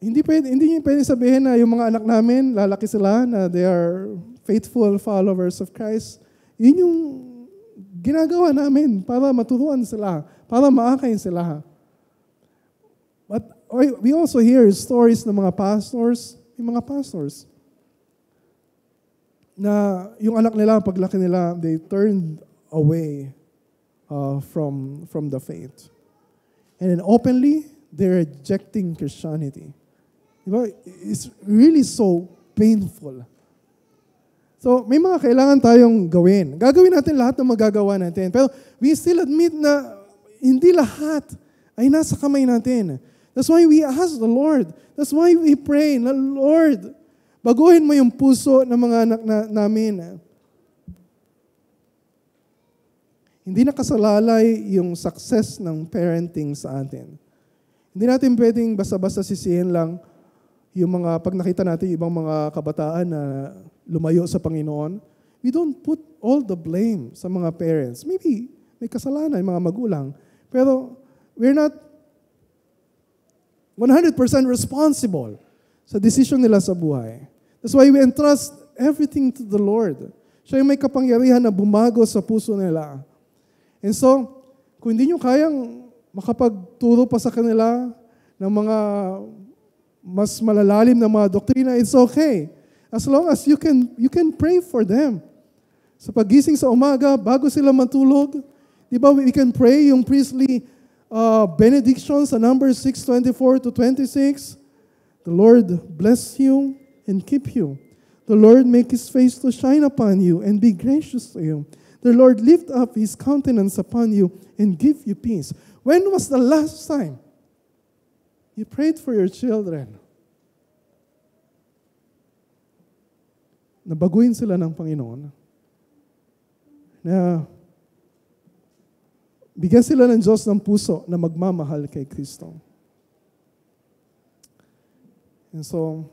Hindi niyo pwede sabihin na yung mga anak namin, lalaki sila, na they are faithful followers of Christ. Yun yung ginagawa namin para maturuan sila, para maakayin sila. But we also hear stories ng mga pastors, na yung anak nila, paglaki nila, they turned away from the faith. And then openly, they're rejecting Christianity. Diba? It's really so painful. So, may mga kailangan tayong gawin. Gagawin natin lahat ng magagawa natin. Pero we still admit na hindi lahat ay nasa kamay natin. That's why we ask the Lord. That's why we pray na, Lord, baguhin mo yung puso ng mga anak namin. Hindi nakasalalay yung success ng parenting sa atin. Hindi natin pwedeng basta-basta sisihin lang yung mga, pag nakita natin yung ibang mga kabataan na lumayo sa Panginoon, we don't put all the blame sa mga parents. Maybe may kasalanan yung mga magulang, pero we're not 100% responsible sa decision nila sa buhay. That's why we entrust everything to the Lord. Siya yung may kapangyarihan na bumago sa puso nila. And so, kung hindi nyo kayang makapagturo pa sa kanila ng mga mas malalalim na mga doktrina, it's okay. As long as you can pray for them. Sa pagising sa umaga, bago sila matulog, di ba we can pray yung priestly benedictions sa Numbers 6:24-26. The Lord bless you and keep you. The Lord make His face to shine upon you and be gracious to you. The Lord lift up His countenance upon you and give you peace. When was the last time you prayed for your children? Nabaguhin sila ng Panginoon. Na bigyan sila ng Diyos ng puso na magmamahal kay Kristo. And so,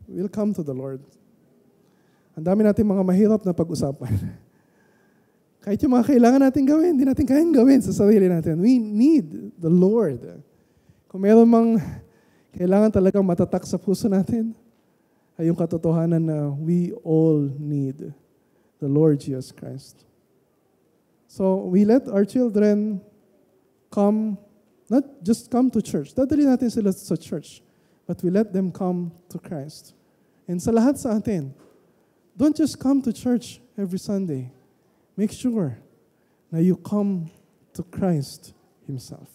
we'll come to the Lord. Ang dami natin mga mahirap na pag-usapan. Kahit yung mga kailangan natin gawin, hindi natin kayang gawin sa sarili natin. We need the Lord. Kung meron mang kailangan talagang matatak sa puso natin, ay yung katotohanan na we all need the Lord Jesus Christ. So, we let our children come, not just come to church. Dadali natin sila sa church. But we let them come to Christ. And sa lahat sa atin, don't just come to church every Sunday. Make sure na you come to Christ Himself.